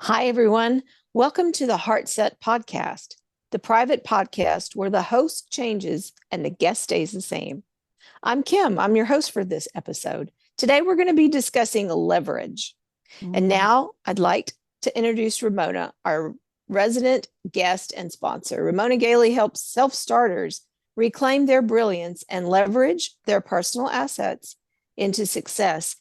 Hi, everyone. Welcome to the HeartSet podcast, the private podcast where the host changes and the guest stays the same. I'm Kim. I'm your host for this episode. Today, we're going to be discussing leverage. And Mm. now I'd like to introduce Ramona, our resident guest and sponsor. Ramona Galey helps self starters reclaim their brilliance and leverage their personal assets into success,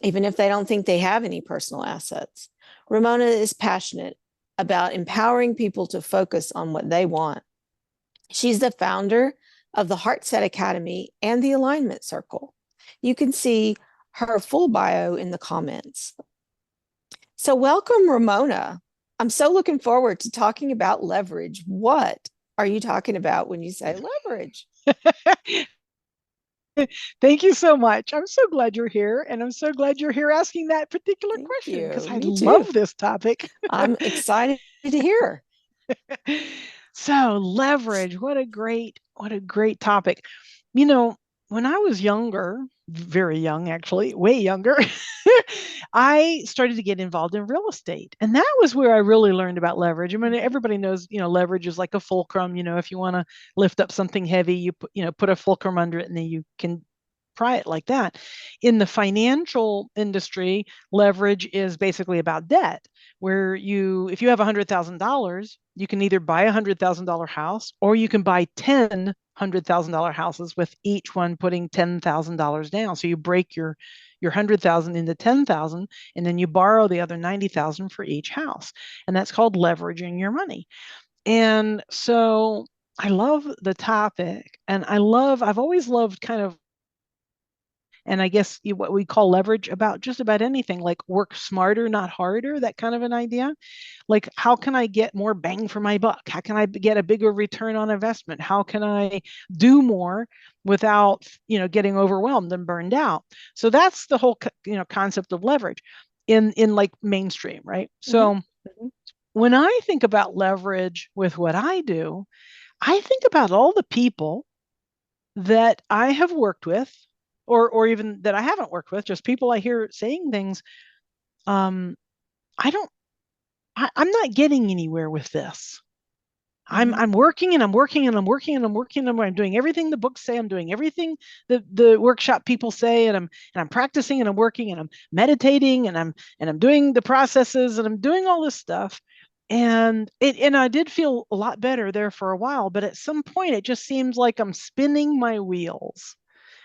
even if they don't think they have any personal assets. Ramona is passionate about empowering people to focus on what they want. She's the founder of the HeartSet Academy and the Alignment Circle. You can see her full bio in the comments. So, welcome, Ramona. I'm so looking forward to talking about leverage. What are you talking about when you say leverage? Thank you so much. I'm so glad you're here. And I'm so glad you're here asking that particular Thank question because you. I Me too. love this topic. I'm excited to hear. So, leverage, what a great topic. You know, when I was younger, very young actually, way younger, I started to get involved in real estate. And that was where I really learned about leverage. I mean, everybody knows, leverage is like a fulcrum. If you want to lift up something heavy, put a fulcrum under it and then you can pry it like that. In the financial industry, leverage is basically about debt, where if you have $100,000, you can either buy $100,000 house or you can buy 10 $100,000 houses with each one putting $10,000 down. So you break your 100,000 into 10,000 and then you borrow the other 90,000 for each house. And that's called leveraging your money. And so I love the topic and I've always loved kind of, and I guess what we call leverage about just about anything, like work smarter, not harder, that kind of an idea. Like, how can I get more bang for my buck? How can I get a bigger return on investment? How can I do more without, getting overwhelmed and burned out? So that's the whole, concept of leverage in like mainstream, right? Mhm, So mhm. when I think about leverage with what I do, I think about all the people that I have worked with, or even that I haven't worked with, just people I hear saying things. Um, I don't, I'm not getting anywhere with this. Mhm. I'm working and I'm working and I'm working and I'm working and I'm doing everything the books say. I'm doing everything the workshop people say, and I'm practicing and I'm working and I'm meditating and I'm doing the processes and I'm doing all this stuff. And I did feel a lot better there for a while, but at some point it just seems like I'm spinning my wheels.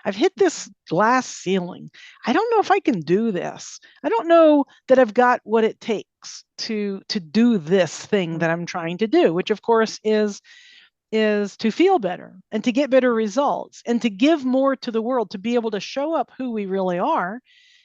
I've hit this glass ceiling. I don't know if I can do this. I don't know that I've got what it takes to do this thing that I'm trying to do, which of course is to feel better and to get better results and to give more to the world, to be able to show up who we really are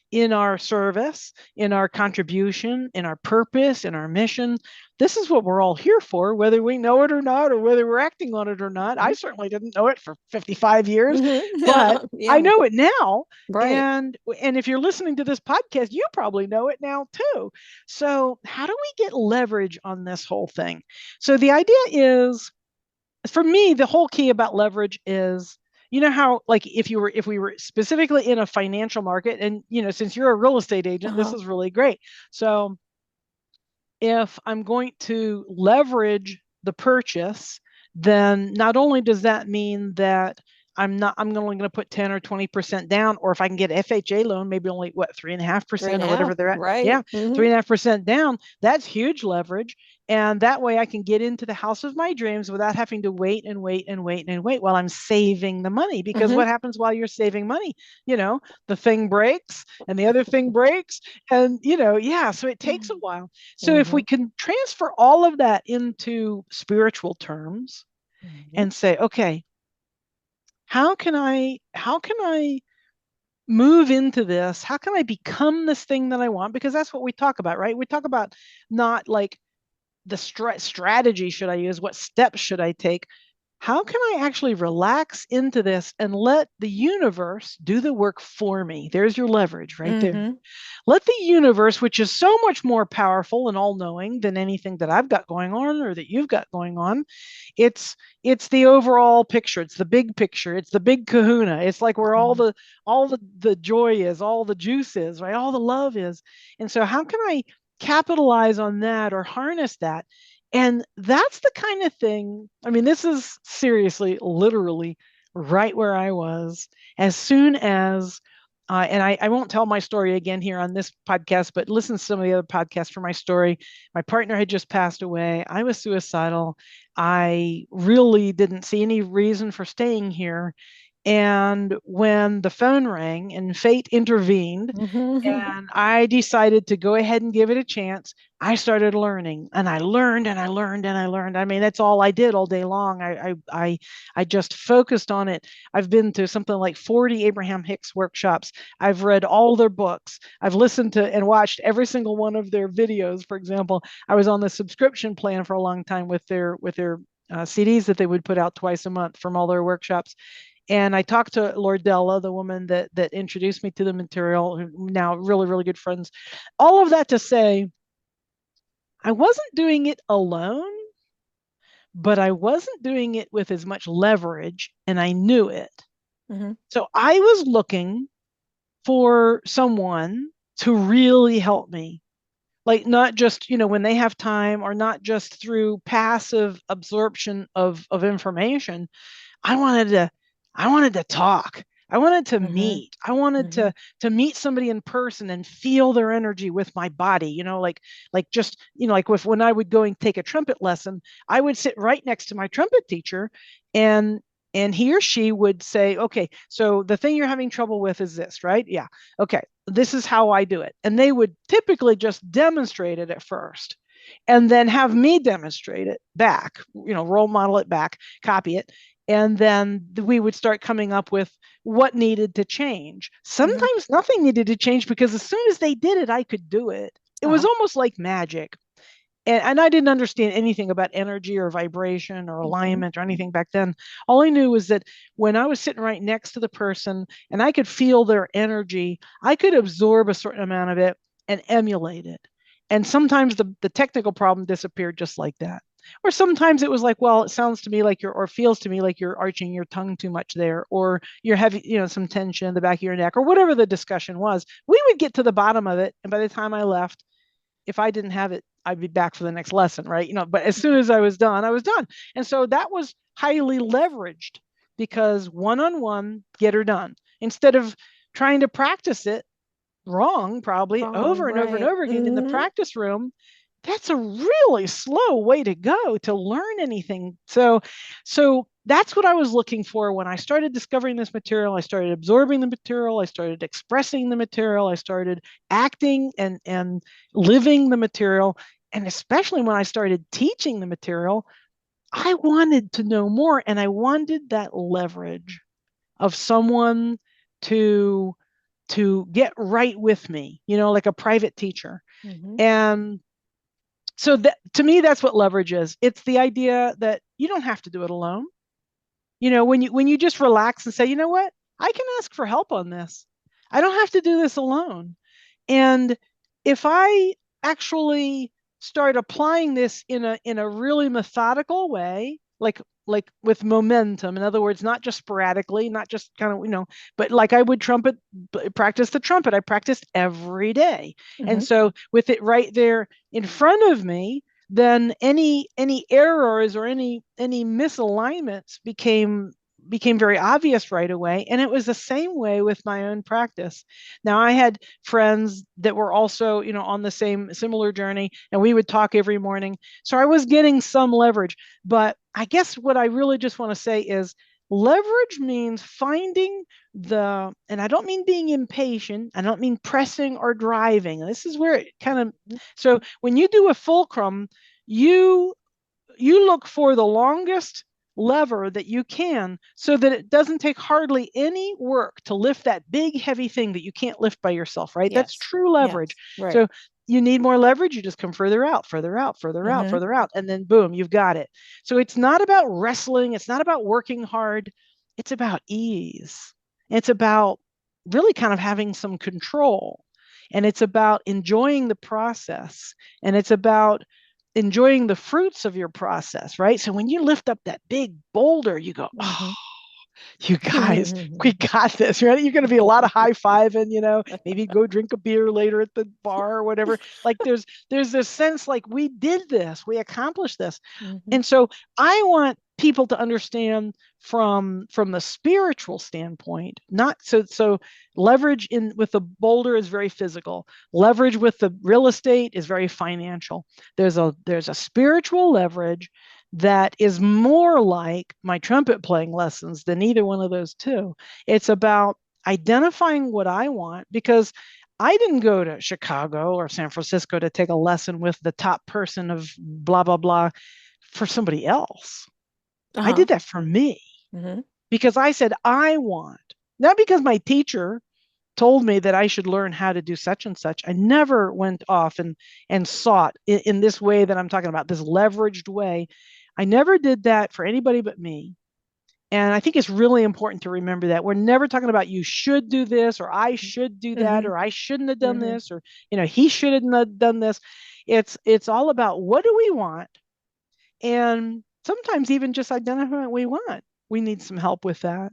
in our service, in our contribution, in our purpose, in our mission. This is what we're all here for, whether we know it or not, or whether we're acting on it or not. I certainly didn't know it for 55 years, Mhm. but I Yeah, know it now. right. And if you're listening to this podcast, you probably know it now too. So how do we get leverage on this whole thing? So the idea is, for me, the whole key about leverage is, how, like, if we were specifically in a financial market, and since you're a real estate agent, this Uh-huh. is really great. So if I'm going to leverage the purchase, then not only does that mean that I'm only going to put 10 or 20% down, or if I can get FHA loan, maybe only what, three and a half Three and percent a or half, whatever they're at. right. Yeah, Hmm. 3.5% down. That's huge leverage. And that way I can get into the house of my dreams without having to wait and wait and wait and wait while I'm saving the money. Because Hmm. what happens while you're saving money? The thing breaks and the other thing breaks. And, yeah, so it takes a while. So if we Hmm. can transfer all of that into spiritual terms Hmm. and say, okay, how can I move into this? How can I become this thing that I want? Because that's what we talk about, right? We talk about not like the strategy should I use, what steps should I take? How can I actually relax into this and let the universe do the work for me? There's your leverage right there. Hmm. Let the universe, which is so much more powerful and all knowing than anything that I've got going on or that you've got going on, it's the overall picture, it's the big picture, it's the big kahuna. It's like where all the joy is, all the juice is, right? All the love is. And so how can I capitalize on that or harness that. And that's the kind of thing, I mean, this is seriously, literally right where I was as soon as, and I won't tell my story again here on this podcast, but listen to some of the other podcasts for my story. My partner had just passed away. I was suicidal. I really didn't see any reason for staying here. And when the phone rang and fate intervened, and I decided to go ahead and give it a chance, I started learning, and I learned and I learned and I learned. I mean, that's all I did all day long. I just focused on it. I've been to something like 40 Abraham Hicks workshops. I've read all their books. I've listened to and watched every single one of their videos. For example, I was on the subscription plan for a long time with their CDs that they would put out twice a month from all their workshops. And I talked to Lordella, the woman that introduced me to the material, who now really, really good friends. All of that to say, I wasn't doing it alone, but I wasn't doing it with as much leverage, and I knew it. Mm-hmm. So I was looking for someone to really help me. Like not just, when they have time, or not just through passive absorption of information. I wanted to I wanted to talk. I wanted to Mm-hmm. meet. I wanted Mm-hmm. to meet somebody in person and feel their energy with my body, like just, like when I would go and take a trumpet lesson, I would sit right next to my trumpet teacher, and he or she would say, okay, so the thing you're having trouble with is this, right? Yeah. Okay. This is how I do it. And they would typically just demonstrate it at first and then have me demonstrate it back, role model it back, copy it. And then we would start coming up with what needed to change. Mm-hmm. Sometimes nothing needed to change because as soon as they did it, I could do it. It was Uh-huh. almost like magic. And I didn't understand anything about energy or vibration or Mm-hmm. alignment or anything back then. All I knew was that when I was sitting right next to the person and I could feel their energy, I could absorb a certain amount of it and emulate it. And sometimes the technical problem disappeared just like that. Or sometimes it was like, well, it sounds to me like or feels to me like you're arching your tongue too much there, or you're having, some tension in the back of your neck, or whatever the discussion was. We would get to the bottom of it. And by the time I left, if I didn't have it, I'd be back for the next lesson, right? But as soon as I was done, I was done. And so that was highly leveraged because one on one, get her done. Instead of trying to practice it wrong, probably Wrong, over and over and right. over again in the Mm-hmm. practice room, that's a really slow way to go to learn anything. So that's what I was looking for when I started discovering this material. I started absorbing the material. I started expressing the material. I started acting and living the material. And especially when I started teaching the material, I wanted to know more, and I wanted that leverage of someone to get right with me, like a private teacher. Mm-hmm. And so to me, that's what leverage is. It's the idea that you don't have to do it alone. When you just relax and say, you know what, I can ask for help on this. I don't have to do this alone. And if I actually start applying this in a really methodical way, like with momentum, in other words, not just sporadically, not just kind of, but like I would practice the trumpet. I practiced every day. Mm-hmm. And so with it right there in front of me, then any errors or any misalignments became very obvious right away. And it was the same way with my own practice. Now I had friends that were also, on the similar journey, and we would talk every morning. So I was getting some leverage. But I guess what I really just want to say is leverage means finding and I don't mean being impatient. I don't mean pressing or driving. This is where it kind of, so when you do a fulcrum, you look for the longest lever that you can so that it doesn't take hardly any work to lift that big heavy thing that you can't lift by yourself, right? That's Yes. true leverage. Yes. Right. So you need more leverage, you just come further out, further out, further out, Mm-hmm. further out, and then boom, you've got it. So it's not about wrestling, it's not about working hard, it's about ease. It's about really kind of having some control, and it's about enjoying the process, and it's about enjoying the fruits of your process, right? So when you lift up that big boulder, you go, oh, Mm-hmm. You guys, we got this, right? You're going to be a lot of high-fiving, maybe go drink a beer later at the bar or whatever. Like there's this sense like we did this, we accomplished this. And so I want people to understand from the spiritual standpoint, not so leverage in with the boulder is very physical. Leverage with the real estate is very financial. There's a spiritual leverage that is more like my trumpet playing lessons than either one of those two. It's about identifying what I want, because I didn't go to Chicago or San Francisco to take a lesson with the top person of blah, blah, blah for somebody else. I did that for me because I said, I want, not because my teacher told me that I should learn how to do such and such. I never went off and sought in this way that I'm talking about, this leveraged way. I never did that for anybody but me. And I think it's really important to remember that we're never talking about you should do this, or I should do that, or I shouldn't have done this, or he shouldn't have done this. It's all about what do we want, and sometimes even just identifying what we want. We need some help with that.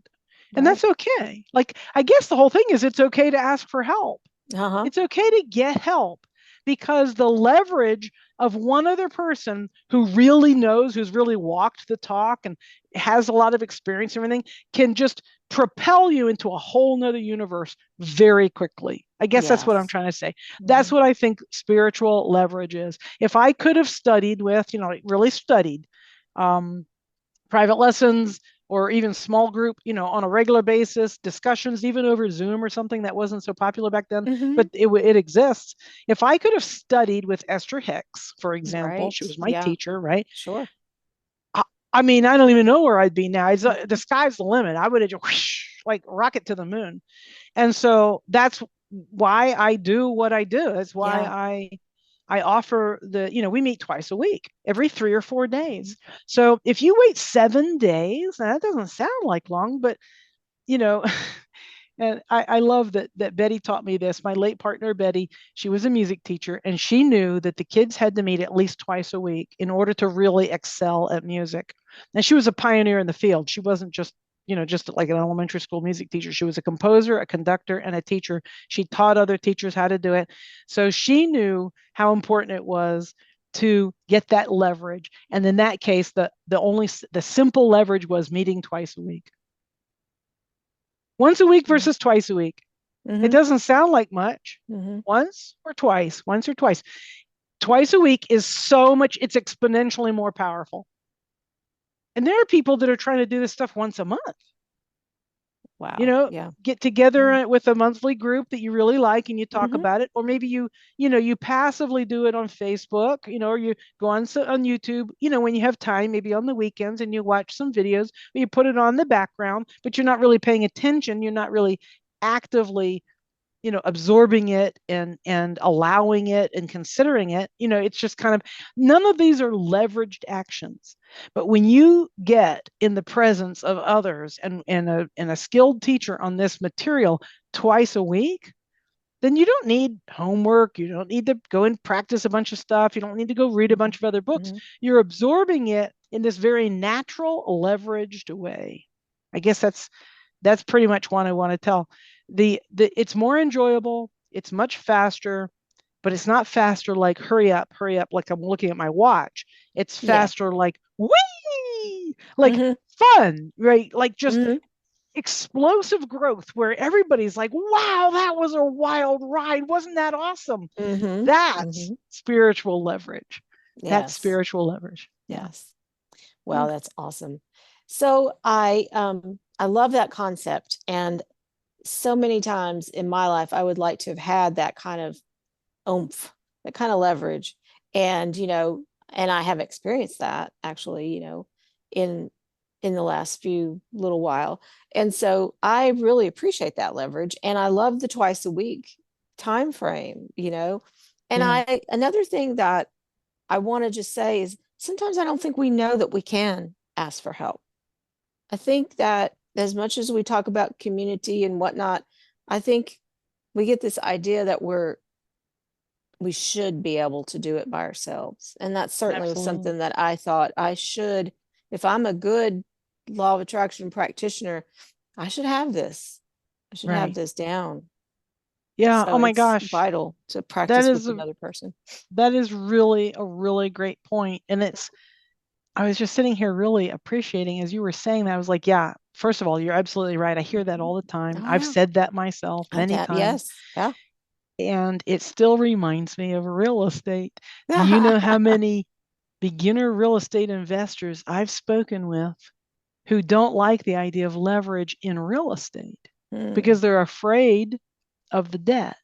And that's okay. Like, I guess the whole thing is it's okay to ask for help. It's okay to get help, because the leverage of one other person who really knows, who's really walked the talk and has a lot of experience and everything, can just propel you into a whole nother universe very quickly. I guess that's what I'm trying to say. That's what I think spiritual leverage is. If I could have studied with, really studied private lessons, or even small group, on a regular basis, discussions, even over Zoom or something that wasn't so popular back then, but it exists. If I could have studied with Esther Hicks, for example, she was my teacher, right? Sure. I mean, I don't even know where I'd be now. The sky's the limit. I would have just whoosh, like rocket to the moon. And so that's why I do what I do. That's why I offer we meet twice a week, every 3 or 4 days. So if you wait 7 days, now that doesn't sound like long, but and I love that Betty taught me this. My late partner, Betty, she was a music teacher, and she knew that the kids had to meet at least twice a week in order to really excel at music. And she was a pioneer in the field. She wasn't just like an elementary school music teacher. She was a composer, a conductor, and a teacher. She taught other teachers how to do it. So she knew how important it was to get that leverage. And in that case, the simple leverage was meeting twice a week. Once a week versus twice a week. It doesn't sound like much. Once or twice. Twice a week is so much, it's exponentially more powerful. And there are people that are trying to do this stuff once a month. Wow. Get together with a monthly group that you really like and you talk about it. Or maybe you passively do it on Facebook, or you go on YouTube, when you have time, maybe on the weekends, and you watch some videos, or you put it on the background, but you're not really paying attention. You're not really actively absorbing it and allowing it and considering it. It's just kind of, none of these are leveraged actions. But when you get in the presence of others and a skilled teacher on this material twice a week, then you don't need homework. You don't need to go and practice a bunch of stuff. You don't need to go read a bunch of other books. You're absorbing it in this very natural, leveraged way. I guess that's pretty much what I want to tell. It's more enjoyable, it's much faster, but it's not faster like hurry up like I'm looking at my watch. It's faster like whee, like fun, right? Like just explosive growth where everybody's like, wow, that was a wild ride, wasn't that awesome? That's spiritual leverage. That's spiritual leverage. Yes. Wow, that's awesome. So I love that concept, and so many times in my life, I would like to have had that kind of oomph, that kind of leverage. And, and I have experienced that actually, in the last few little while. And so I really appreciate that leverage. And I love the twice a week time frame, And another thing that I want to just say is sometimes I don't think we know that we can ask for help. I think that as much as we talk about community and whatnot, I think we get this idea that we should be able to do it by ourselves. And that certainly was something that I thought I should, if I'm a good law of attraction practitioner, I should have this. I should have this down. Yeah. So Oh my it's gosh. vital to That practice with is another person. that is really a really great point. And I was just sitting here really appreciating as you were saying that. I was like, yeah, first of all, you're absolutely right. I hear that all the time. Oh I've yeah. said that myself many times. Yes. Yeah. And it still reminds me of real estate. Do you know how many beginner real estate investors I've spoken with who don't like the idea of leverage in real estate because they're afraid of the debt?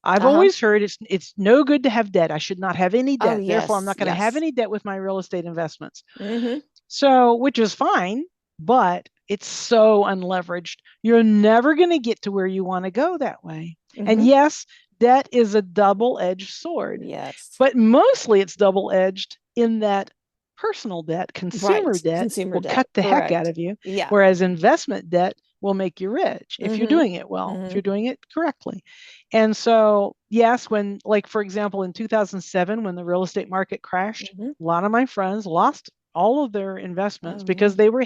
I've always heard it's no good to have debt. I should not have any Oh debt. Therefore, I'm yes. not going to have Yes. any debt with my real estate investments. Mm-hmm. So, which is fine, but it's so unleveraged. You're never going to get to where you want to go that way. And Mm-hmm. yes, debt is a double-edged sword, Yes. but mostly it's double-edged in that personal debt, consumer Right. debt Consumer will debt. cut the heck out Correct. of you, Yeah. whereas investment debt will make you rich if you're Mm-hmm. doing it well, if Mm-hmm. you're doing it correctly. And so, yes, when, like, for example, in 2007, when the real estate market crashed, Mm-hmm. a lot of my friends lost all of their investments Oh because yeah. they were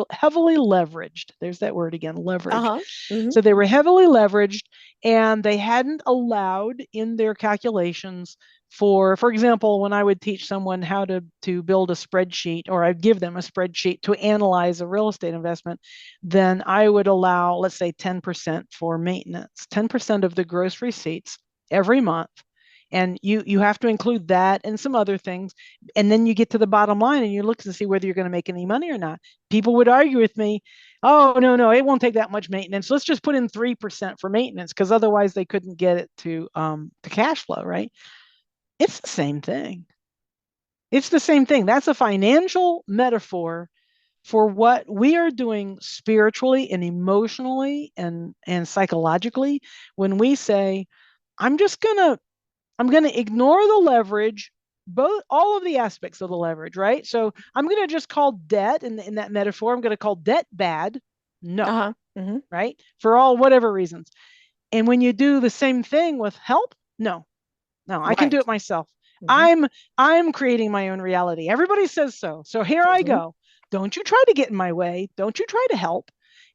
heavily leveraged. There's that word again, leverage. Uh-huh. Mm-hmm. So they were heavily leveraged and they hadn't allowed in their calculations for example, when I would teach someone how to build a spreadsheet, or I'd give them a spreadsheet to analyze a real estate investment, then I would allow, let's say, 10% for maintenance, 10% of the gross receipts every month. And you have to include that and some other things. And then you get to the bottom line and you look to see whether you're going to make any money or not. People would argue with me, oh, no, it won't take that much maintenance. Let's just put in 3% for maintenance, because otherwise they couldn't get it to cash flow, right? It's the same thing. It's the same thing. That's a financial metaphor for what we are doing spiritually and emotionally and psychologically when we say, I'm just going to ignore the leverage, both all of the aspects of the leverage, right? So I'm going to just call debt in that metaphor, I'm going to call debt bad. No, Uh-huh. Mm-hmm. right? For all whatever reasons. And when you do the same thing with help, no, I can do Right. it myself. Mm-hmm. I'm creating my own reality. Everybody says so. So here I Mm-hmm. go. Don't you try to get in my way. Don't you try to help,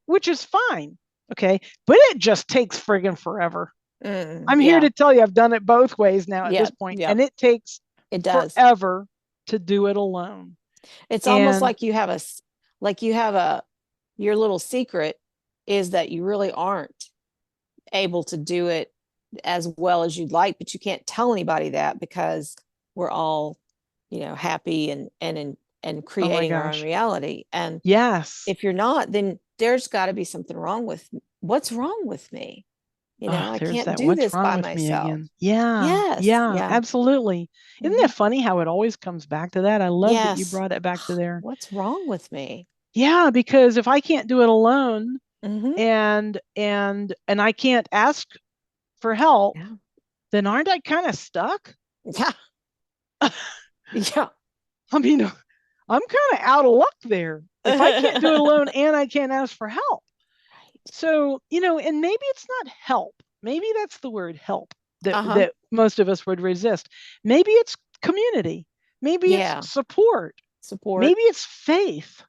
which is fine. Okay. But it just takes friggin' forever. I'm here Yeah. to tell you I've done it both ways now at Yeah. this point, Yeah. and it takes It does. forever to do it alone. It's almost And like you have a your little secret is that you really aren't able to do it as well as you'd like, but you can't tell anybody that because we're all, happy and oh my creating our own gosh. reality. And Yes. if you're not, then there's got to be something wrong with what's wrong with me. Oh, I there's can't that do what's this wrong by with me myself. again. Yeah. Yes. Yeah, Yeah. absolutely. Isn't Hmm. it funny how it always comes back to that? I love that you Yes. brought it back to there. What's wrong with me? Yeah, because if I can't do it alone Hmm. and I can't ask for help, Yeah. then aren't I kind of stuck? Yeah. Yeah. I mean, I'm kind of out of luck there. If I can't do it alone and I can't ask for help. Right. So, and maybe it's not help. Maybe that's the word help that Uh-huh. that most of us would resist. Maybe it's community. Maybe it's Yeah. support. Support. Maybe it's faith,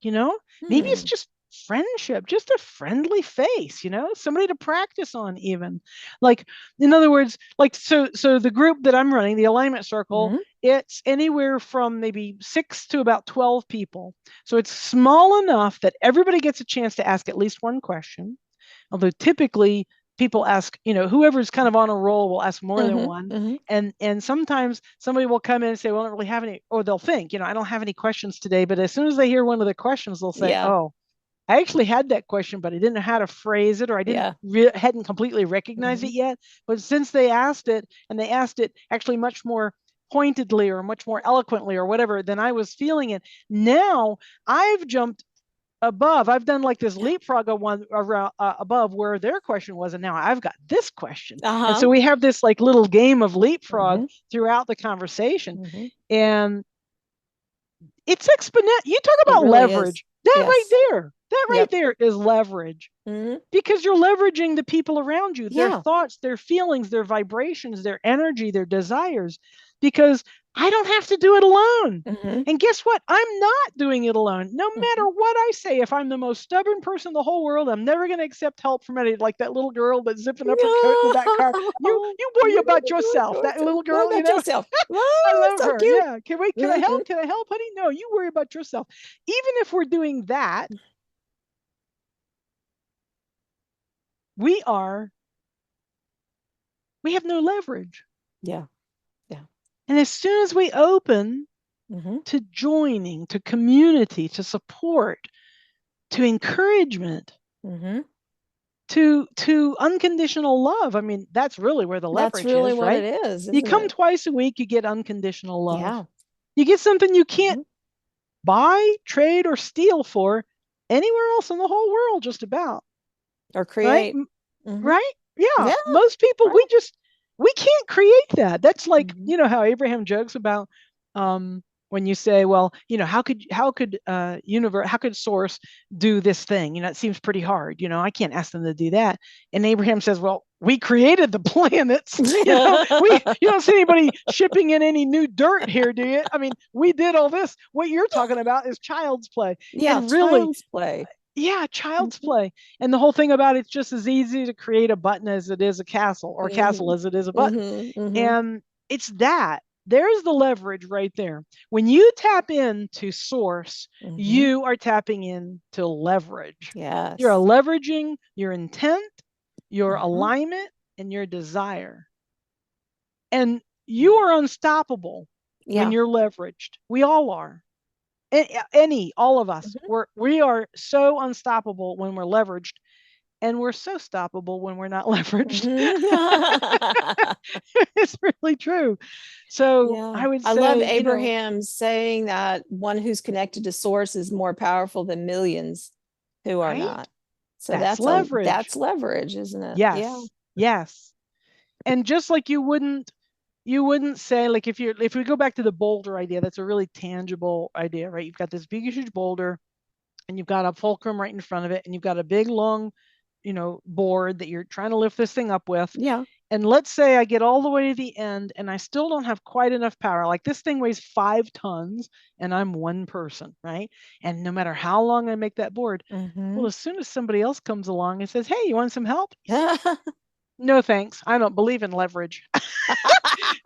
you know? Maybe it's Hmm. just friendship, just a friendly face, somebody to practice on even. Like, in other words, like, so the group that I'm running, the alignment circle, Hmm. it's anywhere from maybe 6 to about 12 people. So it's small enough that everybody gets a chance to ask at least one question. Although typically people ask, whoever's kind of on a roll will ask more than Hmm. one. Hmm. And sometimes somebody will come in and say, well, I don't really have any, or they'll think, I don't have any questions today. But as soon as they hear one of the questions, they'll say, Yeah. oh, I actually had that question, but I didn't know how to phrase it, or I Yeah. hadn't completely recognized Hmm. it yet. But since they asked it, and they asked it actually much more pointedly or much more eloquently or whatever than I was feeling it, now I've jumped above. I've done like this Yeah. leapfrog one around above where their question was, and now I've got this question. And Uh-huh. so we have this like little game of leapfrog Hmm. throughout the conversation. Hmm. And it's exponential. You talk It about really is. leverage. That right Yes. there. That right Yep. there is leverage, Hmm. because you're leveraging the people around you, their Yeah. thoughts, their feelings, their vibrations, their energy, their desires, because I don't have to do it alone. Mm-hmm. And guess what? I'm not doing it alone. No matter what I say, if I'm the most stubborn person in the whole world, I'm never going to accept help from anybody. Like that little girl that's zipping up her coat in the back car. You worry about yourself. That little girl, What about yourself? I Oh, love so her. cute. Yeah. Can I help? Can I help, honey? No, you worry about yourself. Even if we're doing that, we have no leverage. Yeah. Yeah. And as soon as we open Mm-hmm. to joining, to community, to support, to encouragement, Mm-hmm. to unconditional love. I mean, that's really where the That's leverage really is, what right? it is, You isn't come it? twice a week, you get unconditional love. Yeah. You get something you can't Mhm. buy, trade, or steal for anywhere else in the whole world, just about. Or Right? create. Hmm. Right? Yeah. Yeah. Most people, Right. we can't create that. That's like, Mm-hmm. you know, how Abraham jokes about when you say, well, you know, how could source do this thing? You know, it seems pretty hard. You know, I can't ask them to do that. And Abraham says, well, we created the planets. You know, you don't see anybody shipping in any new dirt here, do you? I mean, we did all this. What you're talking about is child's play. Yeah. And really, Child's play. yeah, child's Mm-hmm. play. And the whole thing about it's just as easy to create a button as it is a castle, or a castle Mm-hmm. as it is a button. Mm-hmm. Mm-hmm. And it's that. There's the leverage right there. When you tap into source, Mm-hmm. you are tapping into leverage. You're Yes. leveraging your intent, your Uh-huh. alignment, and your desire. And you are unstoppable when Yeah. you're leveraged. We all are. All of us, Mhm. we are so unstoppable when we're leveraged, and we're so stoppable when we're not leveraged. Mhm. It's really true. So Yeah. I would I love say, you know, Abraham saying that one who's connected to source is more powerful than millions who are right? not. So That's leverage. that's leverage, isn't it? Yeah. Yes. Yes. And just like you wouldn't say, like, if we go back to the boulder idea, that's a really tangible idea, right? You've got this big huge boulder, and you've got a fulcrum right in front of it, and you've got a big long, board that you're trying to lift this thing up with. Yeah. And let's say I get all the way to the end and I still don't have quite enough power. Like, this thing weighs 5 tons and I'm one person, right? And no matter how long I make that board, Mm-hmm. well, as soon as somebody else comes along and says, hey, you want some help? No, thanks. I don't believe in leverage.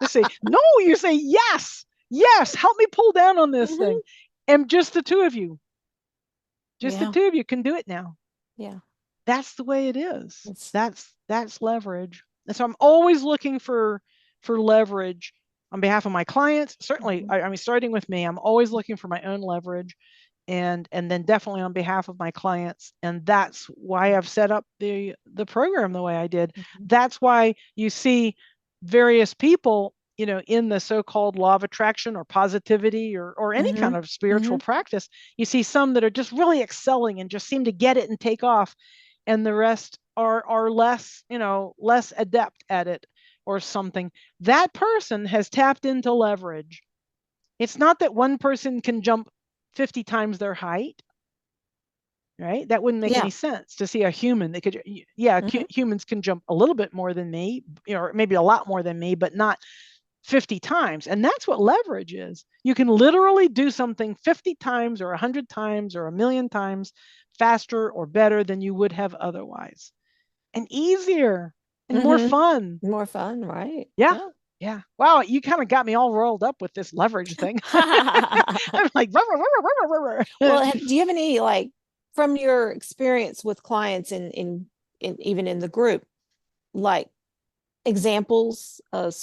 You say, no, you say, yes, yes, help me pull down on this Hmm. thing. And just the two of you, Yeah. can do it now. Yeah. That's the way it is. It's That's leverage. And so I'm always looking for leverage on behalf of my clients. Certainly, mhm. I mean, starting with me, I'm always looking for my own leverage, and then definitely on behalf of my clients. And that's why I've set up the program the way I did. Mhm. That's why you see various people, in the so-called law of attraction or positivity, or any kind Mhm. of spiritual Mhm. practice. You see some that are just really excelling and just seem to get it and take off, and the rest are less, less adept at it or something. That person has tapped into leverage. It's not that one person can jump 50 times their height, right? That wouldn't make Yeah. any sense to see a human. They could, yeah, Mhm. humans can jump a little bit more than me, or maybe a lot more than me, but not 50 times. And that's what leverage is. You can literally do something 50 times or 100 times or a million times faster or better than you would have otherwise, and easier and more Mhm. fun. More fun, right? Yeah. Yeah. Yeah. Wow. You kind of got me all rolled up with this leverage thing. I'm like, "Rah, rah, rah, rah, rah, rah." Well, do you have any like from your experience with clients in even in the group, like examples of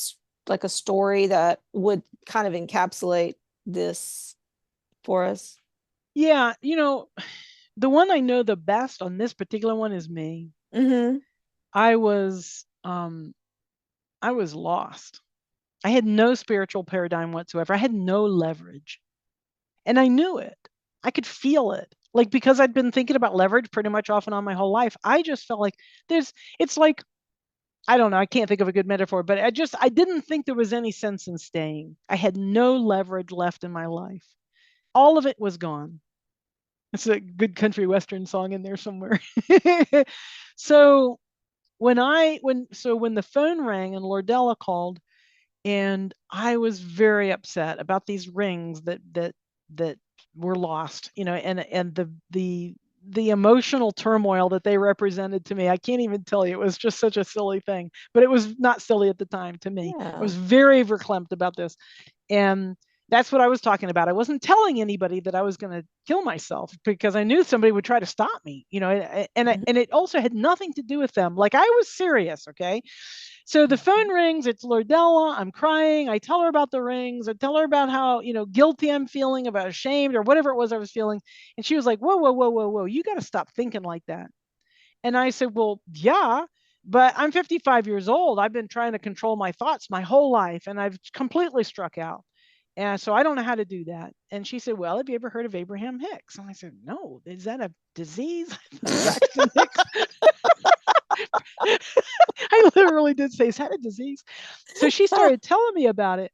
like a story that would kind of encapsulate this for us? Yeah. The one I know the best on this particular one is me. Mm-hmm. I was, I was lost. I had no spiritual paradigm whatsoever. I had no leverage. And I knew it. I could feel it. Like, because I'd been thinking about leverage pretty much off and on my whole life, I just felt like it's like, I don't know, I can't think of a good metaphor, but I didn't think there was any sense in staying. I had no leverage left in my life. All of it was gone. It's a good country western song in there somewhere. So when the phone rang and Lordella called, And I was very upset about these rings that were lost, and the emotional turmoil that they represented to me. I can't even tell you. It was just such a silly thing, but it was not silly at the time to me. I Yeah. was very verklempt about this. And that's what I was talking about. I wasn't telling anybody that I was going to kill myself because I knew somebody would try to stop me, Mhm. and it also had nothing to do with them. Like, I was serious. Okay. So the phone rings, it's Lordella. I'm crying. I tell her about the rings. I tell her about how, guilty I'm feeling, about ashamed or whatever it was I was feeling. And she was like, whoa, whoa, whoa, whoa, whoa. You got to stop thinking like that. And I said, well, yeah, but I'm 55 years old. I've been trying to control my thoughts my whole life, and I've completely struck out. And so I don't know how to do that. And she said, well, have you ever heard of Abraham Hicks? And I said, no, is that a disease? Braxton Hicks. I literally did say, is that a disease? So she started telling me about it.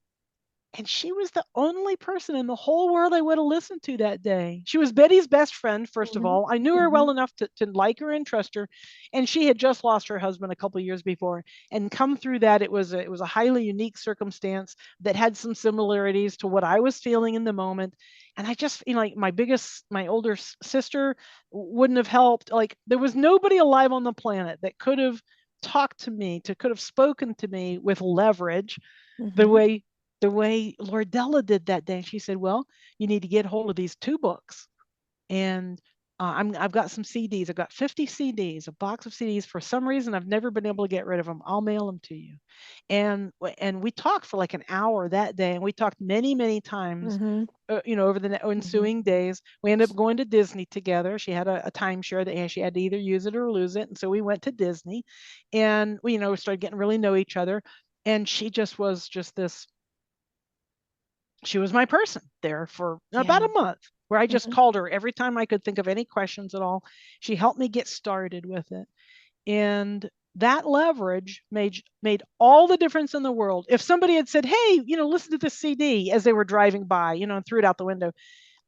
And she was the only person in the whole world I would have listened to that day. She was Betty's best friend, first of Mhm. all. I knew her well Mhm. enough to like her and trust her. And she had just lost her husband a couple of years before. And come through that, it was a highly unique circumstance that had some similarities to what I was feeling in the moment. And I just, like my older sister wouldn't have helped. Like, there was nobody alive on the planet that could have talked to me, could have spoken to me with leverage the Mhm. way the way Lordella did that day. She said, well, you need to get hold of these two books. And I've got some CDs. I've got 50 CDs, a box of CDs. For some reason, I've never been able to get rid of them. I'll mail them to you. And we talked for like an hour that day, and we talked many, many times. Mhm. Over the Mhm. ensuing days, we ended up going to Disney together. She had a timeshare that she had to either use it or lose it, and so we went to Disney, and we started getting really know each other. And she just was just this she was my person there for about Yeah. a month, where I just Mhm. called her every time I could think of any questions at all. She helped me get started with it. And that leverage made all the difference in the world. If somebody had said, hey, listen to this CD as they were driving by, and threw it out the window,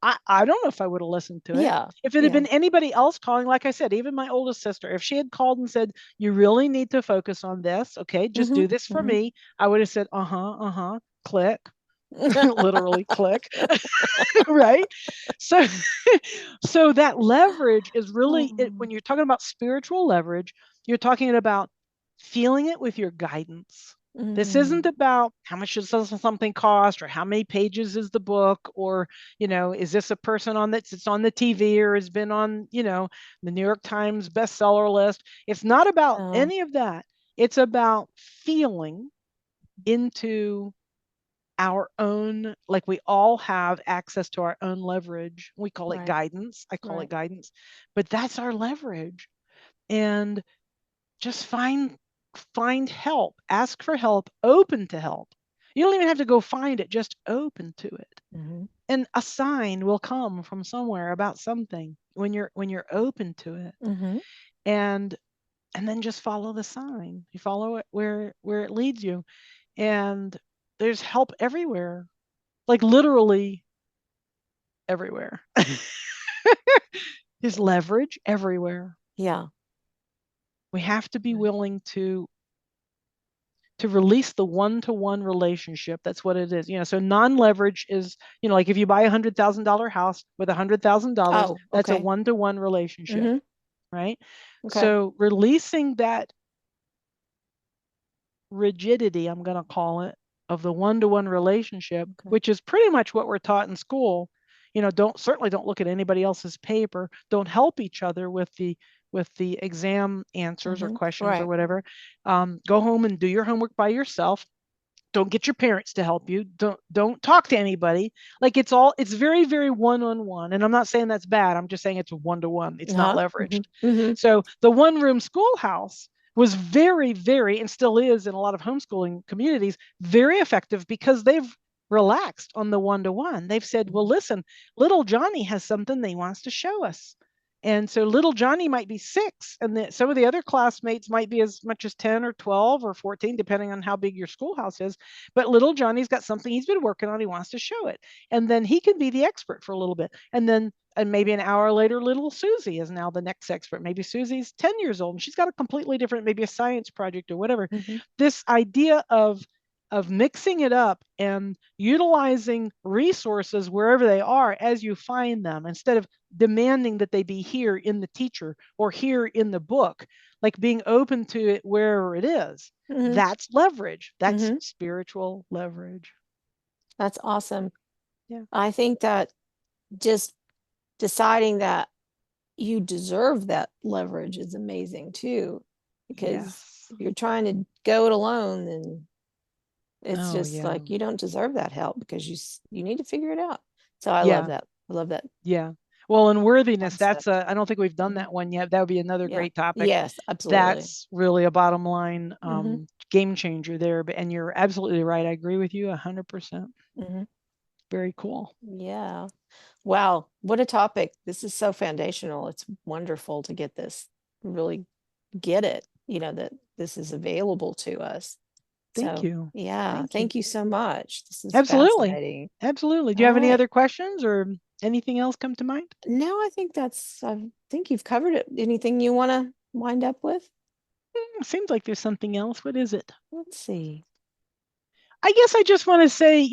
I don't know if I would have listened to it. Yeah. If it had Yeah. been anybody else calling, like I said, even my oldest sister, if she had called and said, you really need to focus on this, okay, just Mhm. do this for Mhm. me, I would have said, uh-huh, click, literally click. Right. So so that leverage is really when Mm. you're talking about spiritual leverage, you're talking about feeling it with your guidance. This isn't Mm. about how much does something cost, or how many pages is the book, or is this a person on that's on the TV or has been on the New York Times bestseller list. It's not about Oh, any of that. It's about feeling into our own, like, we all have access to our own leverage. We call it right. guidance. I call it Right. guidance, but that's our leverage. And just find help, ask for help, open to help. You don't even have to go find it, just open to it. Mhm. And a sign will come from somewhere about something when you're open to it. Mhm. And and then just follow the sign. You follow it where it leads you. And there's help everywhere. Like, literally everywhere. There's leverage everywhere. Yeah. We have to be Right. willing to release the one-to-one relationship. That's what it is. So non-leverage is, like, if you buy $100,000 house with $100,000, Oh, that's a okay. one-to-one relationship, Mhm. right? Okay. So releasing that rigidity, I'm going to call it, of the one-to-one relationship, Okay. which is pretty much what we're taught in school. Don't look at anybody else's paper. Don't help each other with the exam answers or Mhm. questions or Right. whatever. Go home and do your homework by yourself. Don't get your parents to help you. Don't talk to anybody. Like, it's very, very one-on-one. And I'm not saying that's bad. I'm just saying it's one-to-one. It's not Uh-huh. leveraged. Mhm. Mhm. So the one-room schoolhouse was very, very, and still is in a lot of homeschooling communities, very effective, because they've relaxed on the one-to-one. They've said, well, Mhm. listen, little Johnny has something they wants to show us. And so little Johnny might be 6, and some of the other classmates might be as much as 10 or 12 or 14, depending on how big your schoolhouse is. But little Johnny's got something he's been working on. He wants to show it. And then he can be the expert for a little bit. And maybe an hour later, little Susie is now the next expert. Maybe Susie's 10 years old and she's got a completely different, maybe a science project or whatever. Mhm. This idea of of mixing it up and utilizing resources wherever they are as you find them, instead of demanding that they be here in the teacher or here in the book, like being open to it wherever it is. Mm-hmm. That's leverage. That's Mm-hmm. spiritual leverage. That's awesome. Yeah. I think that just deciding that you deserve that leverage is amazing too, because Yes. if you're trying to go it alone, then it's Oh, just yeah. like you don't deserve that help because you need to figure it out. So I love Yeah. that. I love that Yeah. Well, and worthiness, that's concept. a, I don't think we've done Mhm. that one yet. That would be another Yeah. great topic. Yes, absolutely. That's really a bottom line Hmm. game changer there. But, and you're absolutely right. I agree with you 100%. Hmm. Very cool. Yeah. Wow. What a topic. This is so foundational. It's wonderful to get this, really get it, that this is available to us. Thank So, you. yeah, Thank you. thank you so much. This is Absolutely. fascinating. Absolutely. Do you All have any right. other questions or anything else come to mind? No, I think you've covered it. Anything you want to wind up with? Seems like there's something else. What is it? Let's see. I guess I just want to say,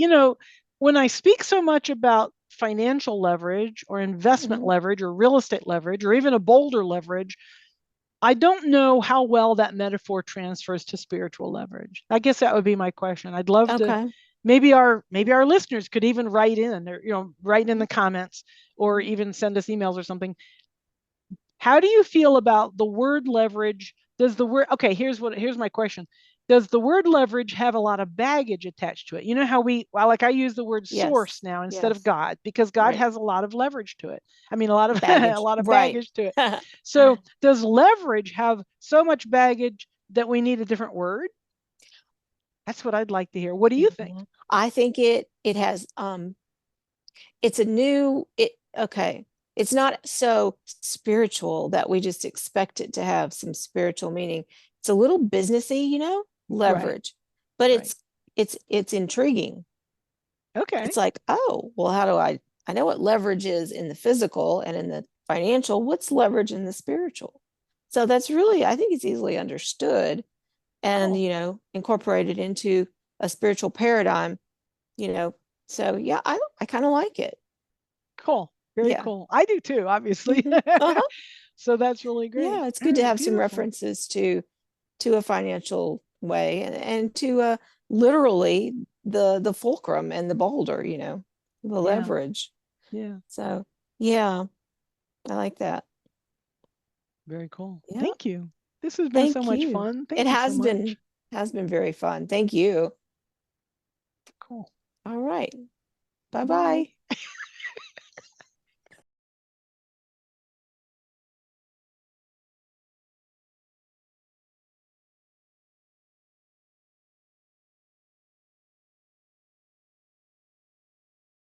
when I speak so much about financial leverage or investment Hmm. leverage or real estate leverage or even a bolder leverage, I don't know how well that metaphor transfers to spiritual leverage. I guess that would be my question. I'd love to, Okay. maybe our listeners could even write in, or write in the comments, or Mhm. even send us emails or something. How do you feel about the word leverage? Does the word, okay, here's my question. Does the word leverage have a lot of baggage attached to it? You know how like I use the word source Yes. now instead of Yes. God, because God Right. has a lot of leverage to it. I mean, a lot of a Baggage. lot of Right. baggage to it. So does leverage have so much baggage that we need a different word? That's what I'd like to hear. What do you think? Yeah. I think it has it's a new it okay. It's not so spiritual that we just expect it to have some spiritual meaning. It's a little businessy, Right, leverage, but right. it's intriguing. Okay, It's like, oh, well, how do I know what leverage is in the physical and in the financial, what's leverage in the spiritual? So that's really, I think it's easily understood and, cool, incorporated into a spiritual paradigm, you know. So yeah, I kind of like it. cool. Very Yeah. cool. I do too, obviously. Hmm. Uh-huh. So that's really great. Yeah, it's All good to right, have some beautiful. references to a financial way and to literally the fulcrum and the boulder, the Yeah, leverage. yeah. So yeah, I like that. Very cool. Yeah, Thank you. This has been so thank much you. fun. It Thank you so much. has been very fun. Thank you. Cool. All right. Bye-bye. Bye.